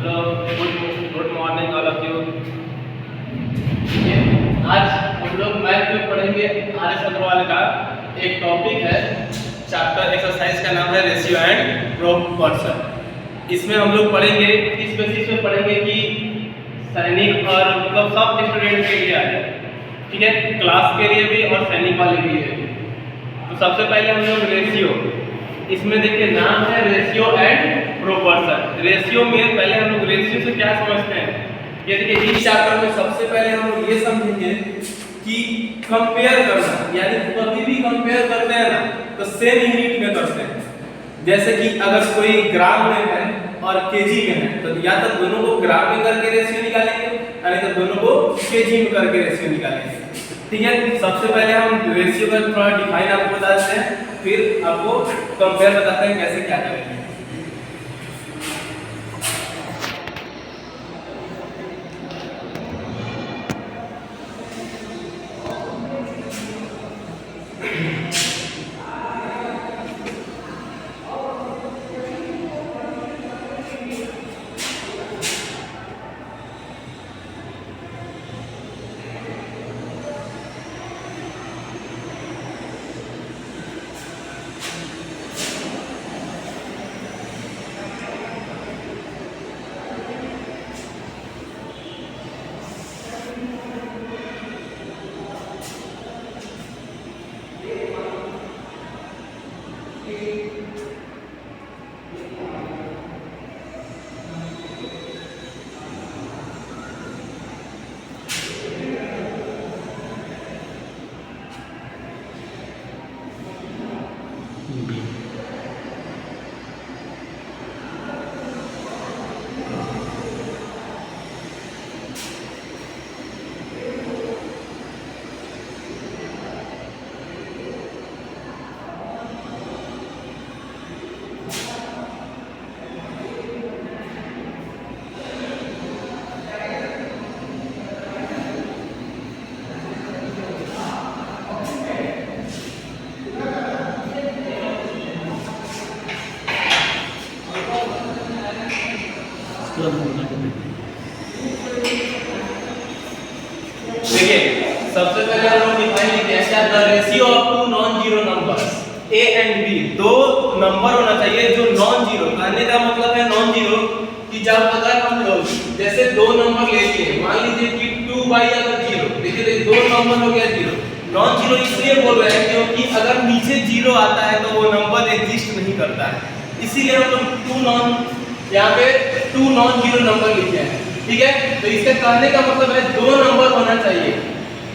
Hello, good morning all of you. आज हम लोग मैथ में पढ़ेंगे आर एस अग्रवाल का एक टॉपिक है, चैप्टर एक्सरसाइज का नाम है रेशियो एंड प्रोपोर्शन। इसमें हम लोग पढ़ेंगे, इस बेसिस पे पढ़ेंगे कि सैनिक और मतलब सब स्टूडेंट के लिए आए, ठीक है, क्लास के लिए भी और सैनिक वाले के लिए भी। तो सबसे पहले हम लोग रेशियो, इसमें देखिए नाम है रेशियो एंड प्रोपोर्शन। रेशियो में पहले हम लोग रेशियो से क्या समझते हैं, ये देखिए इस चैप्टर में सबसे पहले हम लोग ये समझेंगे कि कंपेयर करना, यानी कभी भी कंपेयर करते हैं ना तो सेम यूनिट में करते हैं। जैसे कि अगर कोई ग्राम में है और केजी में है तो या तो दोनों को ग्राम में करके रेशियो निकालेंगे, यानी तो दोनों को केजी में करके रेशियो निकालेंगे, ठीक है। सबसे पहले हम रेशियो का थोड़ा डिफाइन आपको बता देते हैं, फिर आपको कंपेयर बताते हैं कैसे क्या करेंगे। देखिए सबसे पहले हम लोग डिफाइन लिखते हैं the ratio of two non zero numbers A and B. दो नंबर होना चाहिए जो नॉन जीरो, कहने का मतलब है नॉन जीरो कि जब अगर हम लोग जैसे दो नंबर ले लिए, मान लीजिए कि 2 बाई अगर जीरो, देखिए दो नंबर हो गया जीरो। नॉन जीरो इसलिए बोल रहे हैं क्योंकि अगर नीचे जीरो आता है तो वो नंबर एग्जिस्ट नहीं करता है, इसीलिए हम लोग टू नॉन यहाँ पे टू नॉन जीरो नंबर लिखे हैं, ठीक है। तो इसका कहने का मतलब है दो नंबर होना चाहिए,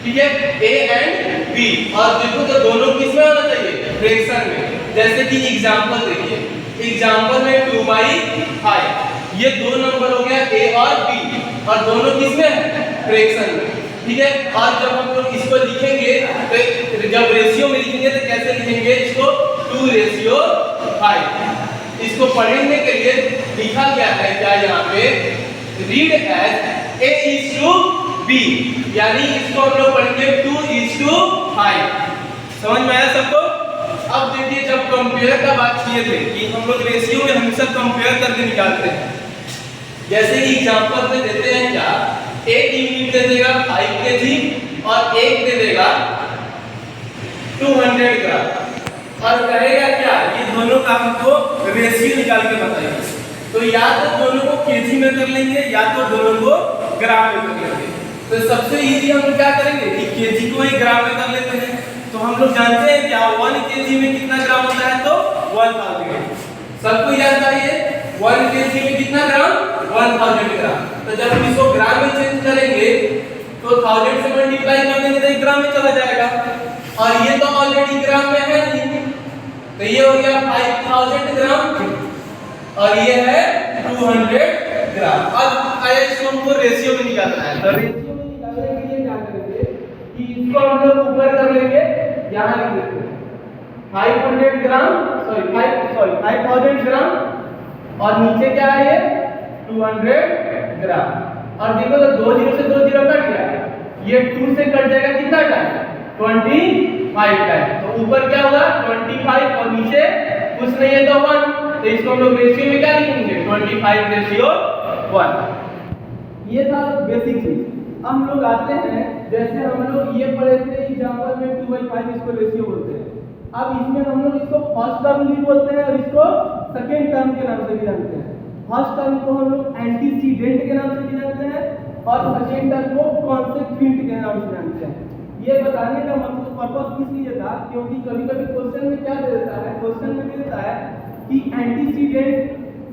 ठीक है, ए एंड बी। और देखो तो दोनों किस में होना चाहिए, फ्रैक्शन में। जैसे कि एग्जांपल देखिए, एग्जांपल में 2/5, ये दो नंबर हो गया ए और बी, और दोनों किस में है, फ्रैक्शन में, ठीक है। और जब हम लोग इसको लिखेंगे तो जब रेशियो में लिखेंगे तो कैसे लिखेंगे इसको, 2:5। इसको पढ़ने के लिए लिखा गया है क्या यहाँ पे, रीड एज A:B, यानी इसको हम लोग पढ़ेंगे 2:5। समझ में आया सबको। अब देखिए जब कंपेयर का बात किए थे कि हम लोग रेशियो में हमेशा कंपेयर करके निकालते हैं। जैसे कि एग्जांपल में देते हैं क्या, एक यूनिट दे देगा 5 kg और एक दे देगा 200 ग्राम, और कहेगा क्या, ये दोनों का हमको रेशियो निकाल के बताइए। तो या तो दोनों को केजी में कर लेंगे या तो दोनों को ग्राम में कर लेंगे। तो सबसे इजी हम लोग क्या करेंगे कि केजी को ही ग्राम में कर लेते हैं। तो हम लोग जानते हैं क्या 1 kg में कितना ग्राम होता है, तो 1000। सबको याद आइए 1 kg में कितना ग्राम, 1000 ग्राम। तो जब हम इसको ग्राम में चेंज करेंगे तो 1000 से मल्टीप्लाई कर देंगे तो ग्राम में चला जाएगा, और ये तो ऑलरेडी ग्राम में है नहीं, तो ये हो गया 5000 ग्राम और ये है 200 ग्राम। अब आया इसको हमको रेशियो में निकालना है, तो रेशियो में निकालने के लिए क्या करेंगे कि इसको हम लोग ऊपर कर लेंगे, यहाँ लिख देते हैं 5000 ग्राम, और नीचे क्या है ये 200 ग्राम। और देखो तो 2 जीरो से 2 जीरो कट गया, ये 2 से कट जाएगा कितना टाइम, 25 टाइम। तो ऊपर क्या होगा 25 और नीचे कुछ नहीं है तो 1, तो इसको हम लोग रेशियो में क्या लिखेंगे 25/1, 1। ये था बेसिक चीज। हम लोग आते हैं, जैसे हम लोग ये पढ़े थे एग्जांपल में 2/5 इसको रेशियो बोलते हैं। अब इसमें हम लोग इसको फर्स्ट टर्म भी बोलते हैं और इसको सेकेंड टर्म के नाम से भी जानते हैं। फर्स्ट टर्म को हम लोग एंटीसीडेंट के नाम से भी जानते हैं और सेकेंड टर्म को कॉन्सेक्वेंट के नाम से जानते हैं। ये बताने का मतलब पर्पस इसलिए था क्योंकि कभी कभी क्वेश्चन में क्या दे देता है, क्वेश्चन में दे देता है कि एंटीसीडेंट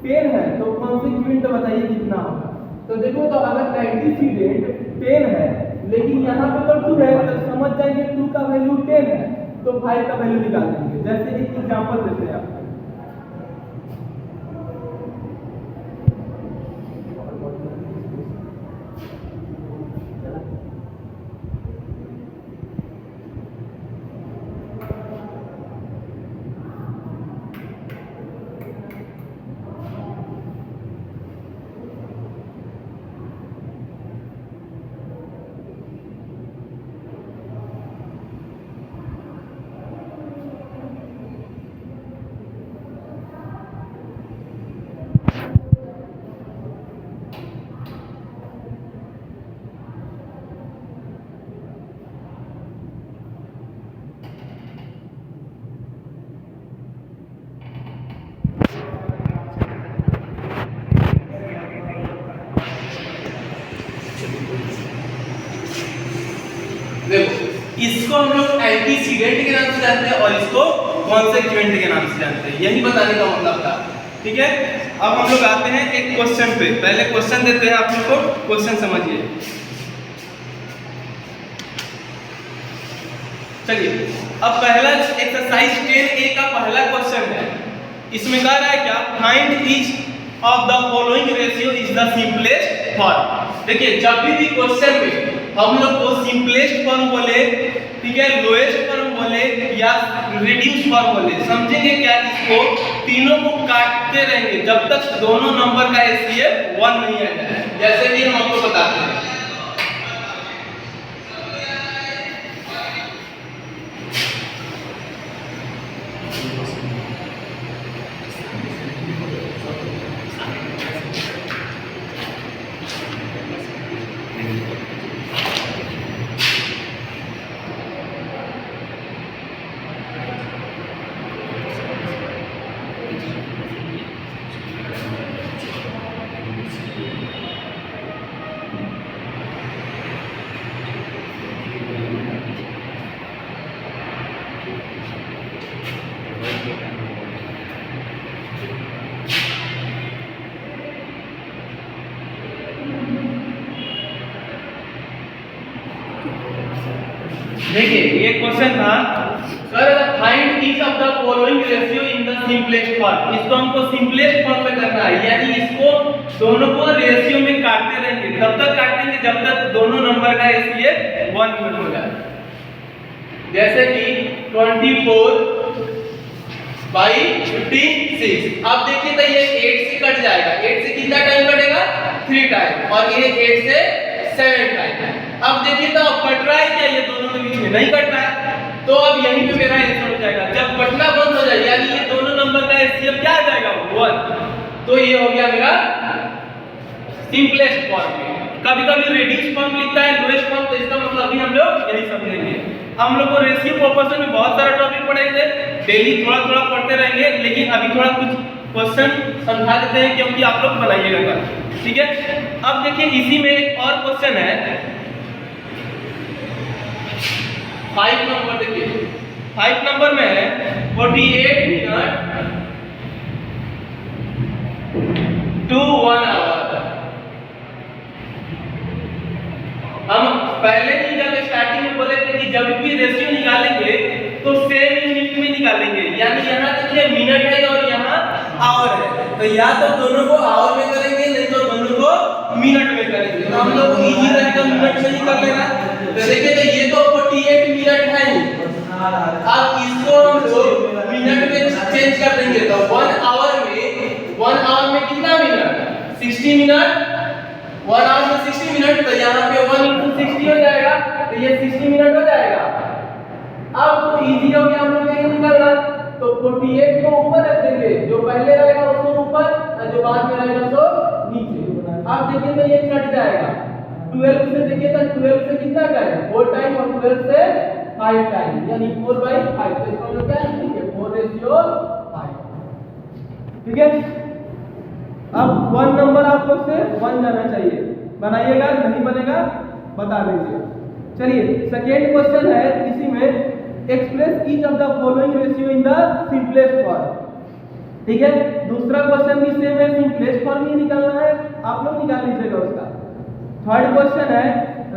10 है तो कॉन्सेक्वेंट बताइए कितना होगा। तो देखो, तो अगर एंटीसीडेंट 10 है लेकिन यहाँ पे तो 2 है तो समझ जाएंगे 2 का वैल्यू 10 है तो 5 का वैल्यू निकाल देंगे। जैसे एक एग्जांपल देते हैं आपको। देखो, इसको हम लोग एंटीसीडेंट के नाम से जानते हैं और इसको कॉन्सेक्वेंट के नाम से जानते हैं। यही बताने का मतलब था। ठीक है, अब हम लोग आते हैं एक क्वेश्चन पे। पहले क्वेश्चन देते हैं आप लोग को, क्वेश्चन समझिए। चलिए, अब पहला एक्सरसाइज 10A का पहला क्वेश्चन है। इसमें कह रहा है क्या, find each of the following ratio is the simplest form. देखिए, जब भी क्वेश्चन में हम लोग को सिंपलेस्ट फॉर्म बोले, ठीक है, लोएस्ट फॉर्म बोले या रिड्यूस फॉर्म बोले, समझेंगे क्या, इसको तीनों को काटते रहेंगे जब तक दोनों नंबर का एचसीएफ 1 नहीं आ जाए। जैसे कि हम आपको बताते हैं, देखिए ये क्वेश्चन था, sir find each of the following ratio in the simplest form. इसको हमको सिंपलेस्ट फॉर्म में करना है, यानी इसको दोनों को रेशियो में काटते रहेंगे, तब तक काटेंगे जब तक दोनों नंबर का एचसीएफ 1 यूनिट हो जाए। जैसे कि 24/56। अब देखिए तो ये 8 से कट जाएगा। 8 से कितना टाइम कटेगा, 3 टाइम, और ये 8 से 7 टाइम। अब देखिए तो अब कट रहा है क्या, ये दोनों के बीच में नहीं कट रहा है, तो अब यहीं पे मेरा आंसर हो जाएगा। जब कटना बंद हो जाए यानी ये दोनों नंबर का एचसीएफ क्या आ जाएगा, 1। तो ये हो गया मेरा सिंपलेस्ट फॉर्म। कभी कभी रेड्यूस फॉर्म लिखता है, लोएस्ट फॉर्म, तो इसका मतलब भी हम लोग यही समझेंगे। हम लोग को रेशियो प्रोपोर्शन में बहुत सारा टॉपिक पढ़ेंगे, डेली थोड़ा थोड़ा पढ़ते रहेंगे, लेकिन अभी थोड़ा कुछ क्वेश्चन समझा देते हैं क्योंकि आप लोग बनाइएगा, ठीक है। अब देखिए इसी में एक और क्वेश्चन है 5 नंबर। देखिए 5 नंबर में है 48 मिनट टू 1 आवर। हम पहले ही जब स्टार्टिंग में बोले थे कि जब भी रेशियो निकालेंगे तो सेम यूनिट में निकालेंगे, यानी यहाँ देखिए मिनट है और यहाँ आवर है, तो या तो दोनों को आवर में करेंगे नहीं तो दोनों को मिनट में करेंगे। तो हम लोग इजी रहेगा मिनट में ही कर लेना। तो देखिए तो ये तो 48 मिनट है, अब इसको हम लोग मिनट में चेंज कर देंगे। तो 1 आवर में कितना मिनट, 60 मिनट। 1 आवर में 60 मिनट, तो यहाँ पे 1 × 60 हो जाएगा, तो ये 60 मिनट हो जाएगा। अब तो इजी हो गया हम लोग ये निकालना। तो 48 को ऊपर रख देंगे, जो पहले रहेगा उसको ऊपर और जो बाद में रहेगा उसको नीचे। आप देखिए तो ये कट जाएगा, 12 से देखिए तो 12 से कितना का है 4 टाइम और 12 से 5 टाइम यानी 4/5। तो इसका मतलब क्या है, ठीक है 4:5, ठीक है। अब 1 नंबर आप लोग से 1 जाना चाहिए, बनाइएगा, नहीं बनेगा बता दीजिए। चलिए सेकेंड क्वेश्चन है, इसी में express each of the following ratio in the simplest form, ठीक है। दूसरा क्वेश्चन भी सेम है, सिंपलेस्ट फॉर्म ही निकालना है, आप लोग निकाल लीजिएगा उसका। थर्ड क्वेश्चन है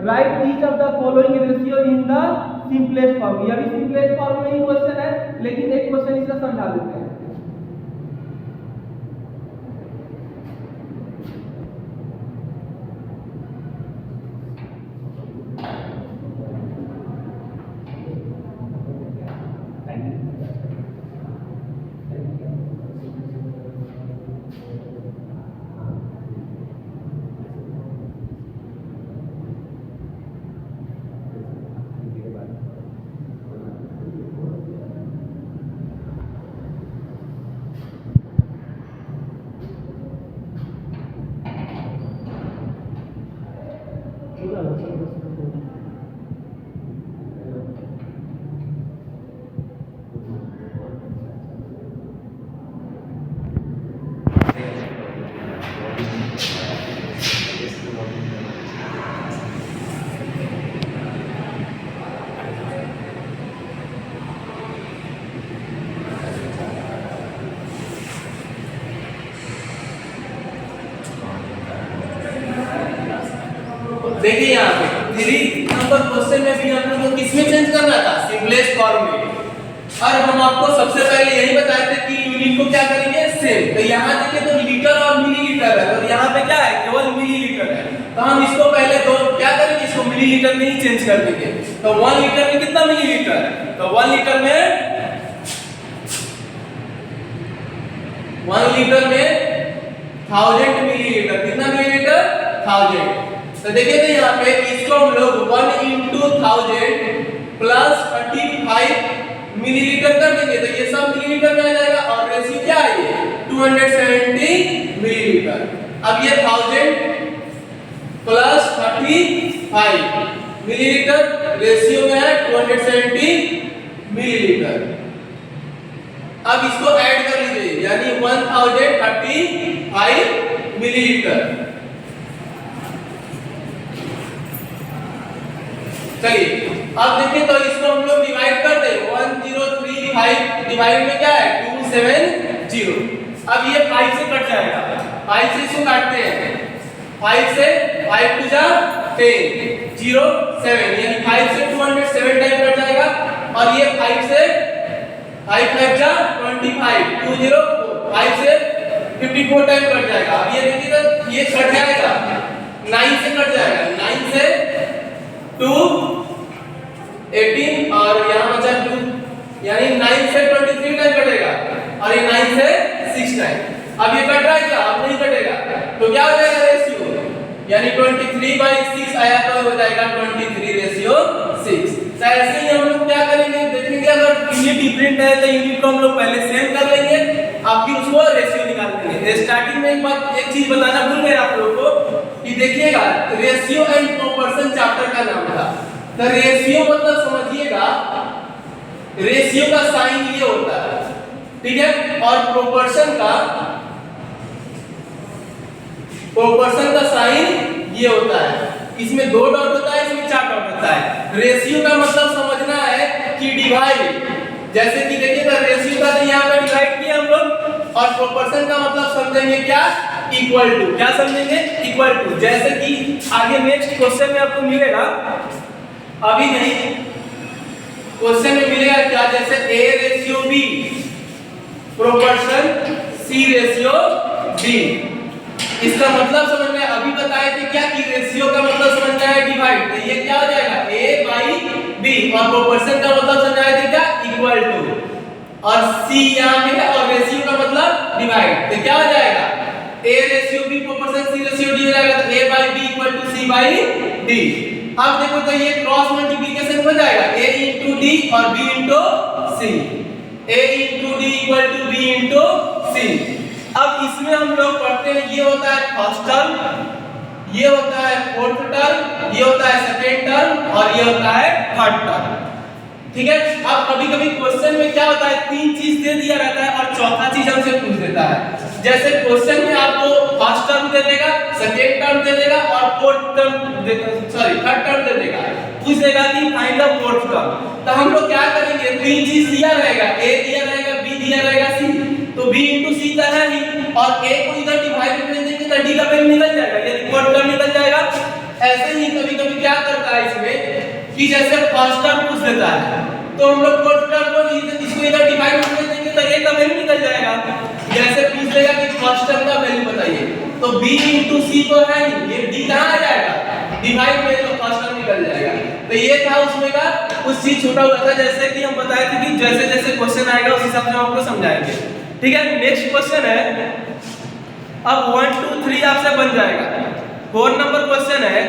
right each of the following ratio in the simplest form, यह भी सिंपलेस्ट फॉर्म में ही क्वेश्चन है, लेकिन एक क्वेश्चन इसका समझा देते हैं। देखिए यहाँ पे 3 नंबर क्वेश्चन में भी हम लोग को किसमें चेंज करना था, सिंपलेस्ट फॉर्म में। और हम आपको सबसे पहले यही बताए थे कि यूनिट को क्या करेंगे सेम। तो यहाँ देखिए तो लीटर और मिलीलीटर है, और यहाँ पे क्या है केवल मिलीलीटर है। तो हम इसको पहले दो क्या करेंगे, इसको मिलीलीटर में ही चेंज कर देंगे। तो 1 लीटर में कितना मिलीलीटर है, तो 1 लीटर में 1000 मिलीलीटर, कितना मिलीलीटर 1000। तो देखिए तो यहाँ पे इसको हम लोग 1 into 1000 प्लस 35 मिलीलीटर कर देंगे, तो ये सब मिलीलीटर में आ जाएगा। और रेशियो क्या है ये 270 मिलीलीटर। अब ये 1000 प्लस 35 मिलीलीटर रेशियो में है 270 मिलीलीटर। अब इसको ऐड कर लीजिए, यानी 1035 मिलीलीटर। चलिए अब देखिए तो इसको हम लोग डिवाइड कर दे, 1035 डिवाइड में क्या है 270। अब ये 5 से कट जाएगा, 5 से इसको काटते हैं, 5 से 5 2 जा 10 0 7 यानी 5 से 207 टाइम कट जाएगा। और ये 5 से 5 5 जा 25 204 5 से 54 टाइम कट जाएगा। अब ये देखिए तो ये कट जाएगा, 9 से कट जाएगा, 9 से 2 18 और यहाँ बचा 2 यानी 9 से 23 टाइम कटेगा, और ये 9 से 6 टाइम। अब ये कट रहा है क्या, अब नहीं कटेगा, तो क्या हो जाएगा रेशियो, यानी 23/6 आया तो हो जाएगा 23:6। तो ऐसे ही हम लोग क्या करेंगे, देखेंगे अगर यूनिट डिफरेंट है तो यूनिट को हम लोग पहले सेम कर लेंगे, अब फिर उसको रेशियो निकाल लेंगे। स्टार्टिंग में एक चीज बताना भूल गए आप लोगों को कि देखिएगा रेशियो एंड प्रोपोर्शन चैप्टर का नाम था। तो रेशियो मतलब समझिएगा, रेशियो का साइन ये होता है, ठीक है, और प्रोपोर्शन का साइन ये होता है। इसमें 2 डॉट होता है, इसमें 4 डॉट होता है। रेशियो का मतलब समझना है कि डिवाइड, जैसे कि देखिए तो रेशियो का तो यहाँ पे डिवाइड किया हम लोग, और प्रोपोर्शन का मतलब समझेंगे क्या, इक्वल टू। क्या समझेंगे, इक्वल टू। जैसे कि आगे नेक्स्ट क्वेश्चन में आपको मिलेगा, अभी नहीं क्वेश्चन में मिलेगा क्या, जैसे A/B प्रोपोर्शन C/D। इसका मतलब समझना है, अभी बताए थे क्या कि रेशियो का मतलब समझना है डिवाइड, तो ये क्या हो जाएगा A/B, और प्रोपोर्शन का मतलब समझना है क्या, इक्वल टू, और C यहाँ पे है, और रेशियो का मतलब डिवाइड, तो क्या हो जाएगा A/B प्रोपोर्शन C/D हो जाएगा, तो A/B = C/D। अब देखो तो ये क्रॉस मल्टीप्लिकेशन हो जाएगा, A × D और B × C, A × D = B × C। अब इसमें हम लोग पढ़ते हैं, ये होता है फर्स्ट टर्म, ये होता है फोर्थ टर्म, ये होता है सेकेंड टर्म और ये होता है थर्ड टर्म। ठीक है। अब कभी कभी क्वेश्चन में क्या होता है, तीन चीज दे दिया रहता है और चौथा चीज हमसे पूछ देता है। जैसे क्वेश्चन में आपको फर्स्ट टर्म दे देगा, सेकेंड टर्म दे देगा और फोर्थ टर्म थर्ड टर्म दे देगा, पूछ देगा कि फाइंड द फोर्थ टर्म। तो हम लोग क्या करेंगे, तीन चीज दिया रहेगा, ए दिया रहेगा, बी दिया रहेगा, सी, तो b into c तो है ही, और a को इधर डिवाइड कर देंगे तो d का वैल्यू निकल जाएगा, यानी फोर्थ टर्म निकल जाएगा। ऐसे ही कभी कभी क्या करता है इसमें कि जैसे फर्स्ट टर्म पूछ देता है तो हम लोग फोर्थ टर्म को इसको इधर डिवाइड कर देंगे तो a का वैल्यू निकल जाएगा। जैसे पूछ लेगा कि फर्स्ट टर्म का वैल्यू बताइए तो b into c तो है ही, ये d कहां आ जाएगा, डिवाइड में, तो फर्स्ट टर्म निकल जाएगा। तो ये था उसमें का कुछ चीज छोटा हुआ था, जैसे कि हम बताए थे कि जैसे जैसे क्वेश्चन आएगा उस हिसाब से हम आपको समझाएंगे। ठीक है। नेक्स्ट क्वेश्चन है, अब 1 2 3 आपसे बन जाएगा। 4 नंबर क्वेश्चन है,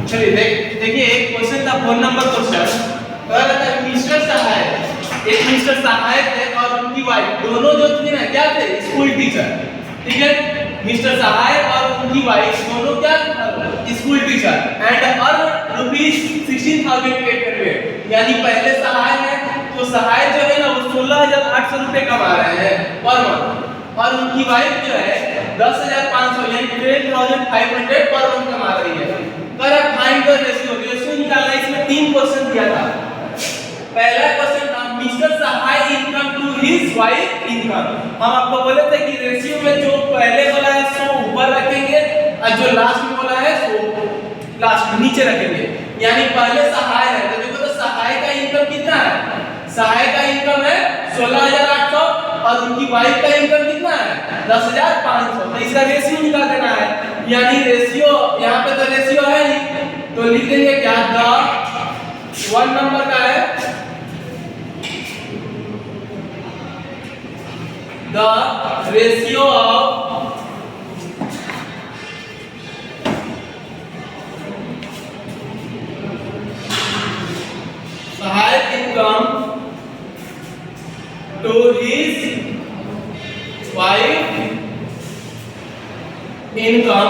चलिए देखिए एक क्वेश्चन था 4 नंबर क्वेश्चन, कह रहा था मिस्टर सहाय, एक मिस्टर सहाय थे और उनकी वाइफ दोनों जो थे ना क्या थे, स्कूल टीचर। ठीक है। मिस्टर सहाय और उनकी वाइफ दोनों क्या, स्कूल टीचर, एंड अर्न ₹16,800, यानी पहले सहाय है तो सहाय जो है ना वो 16,800 रुपए कमा रहे हैं पर मंथ, और उनकी वाइफ जो है 10,500 यानी 12,500 पर मंथ कमा रही है। Correct, find the ratio, ratio निकालना। इसमें 3 क्वेश्चन दिया था। पहला क्वेश्चन था mister Sahay income to his wife income. हम आपको बोले थे कि रेशियो में जो पहले बोला है सो ऊपर रखेंगे और जो लास्ट में बोला है सो लास्ट में नीचे रखेंगे। यानी पहले सहाय है तो देखो तो सहाय का इनकम कितना है, सहाय का इनकम है 16,800 और उनकी वाइफ का इनकम कितना है 10,500, तो इसका रेशियो निकाल देना है। यानी रेशियो यहाँ पे तो रेशियो है नहीं, तो लिख देंगे क्या, द 1 नंबर का है द रेशियो ऑफ सहायक income to his wife income.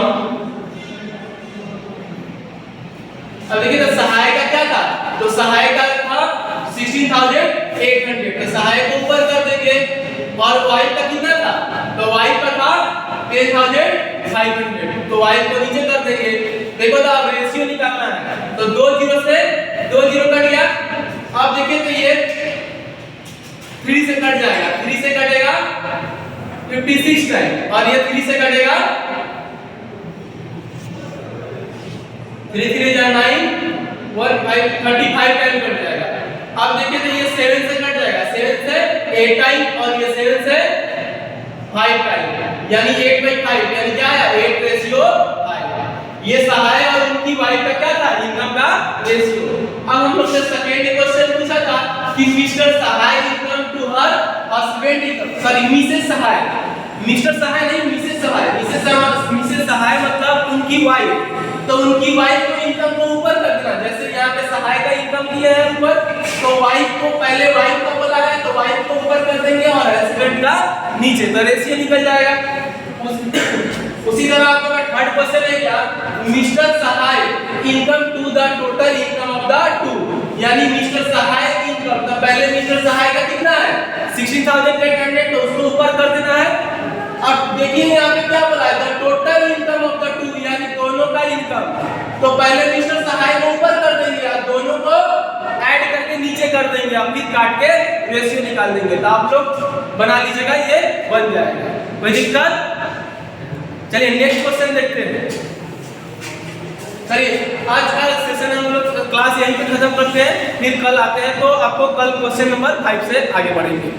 अब देखिए तो सहाय का क्या था, तो सहाय का था 16,800, तो सहाय को ऊपर कर देंगे, और वाइफ का कितना था, तो वाइफ का था 10,500, तो वाइफ को नीचे कर देंगे। देखो तो अब रेशियो निकालना है, तो 2 जीरो से 2 जीरो कट गया। अब देखिए तो ये 3 से कट जाएगा, 3 से कटेगा 56 टाइम, और ये 3 से कटेगा 3 3 जा 9 1 5 35 टाइम कट जाएगा। अब देखिए तो ये 7 से कट जाएगा, 7 से 8 टाइम, और ये 7 से 5 टाइम, यानी 8/5, यानी क्या है 8:5। ये सहाय और उनकी वाइफ का क्या था, इनकम का रेशियो। अब हम लोग से सेकंड क्वेश्चन पूछा था कि Mr Sahay income to her husband income, sorry Mrs Sahay, Mr Sahay नहीं मिसेस सहाय, मिसेस सहाय मतलब उनकी वाइफ, तो उनकी वाइफ को इनकम को ऊपर कर देना। जैसे यहाँ पे सहाय का इनकम दिया है ऊपर, तो वाइफ को पहले वाइफ को बोला है तो वाइफ को ऊपर कर देंगे और हस्बैंड का नीचे, तो रेशियो निकल जाएगा। उसी तरह आपका थर्ड क्वेश्चन है क्या, mister Sahay income to the total income of the two, यानी मिस्टर सहाय इनकम, तो पहले मिस्टर सहाय का कितना है 16,800, तो उसको ऊपर कर देना है। अब देखिए यहाँ पे क्या बोला है, the total income of the two, यानी दोनों का इनकम, तो पहले मिस्टर सहाय को ऊपर कर देंगे और दोनों को ऐड करके नीचे कर देंगे, और फिर काट के रेशियो निकाल देंगे। तो आप लोग बना लीजिएगा, ये बन जाएगा, कोई दिक्कत। चलिए नेक्स्ट क्वेश्चन देखते हैं। चलिए आज का सेशन हम लोग क्लास यहीं पे खत्म करते हैं, फिर कल आते हैं, तो आपको कल क्वेश्चन नंबर 5 से आगे बढ़ेंगे।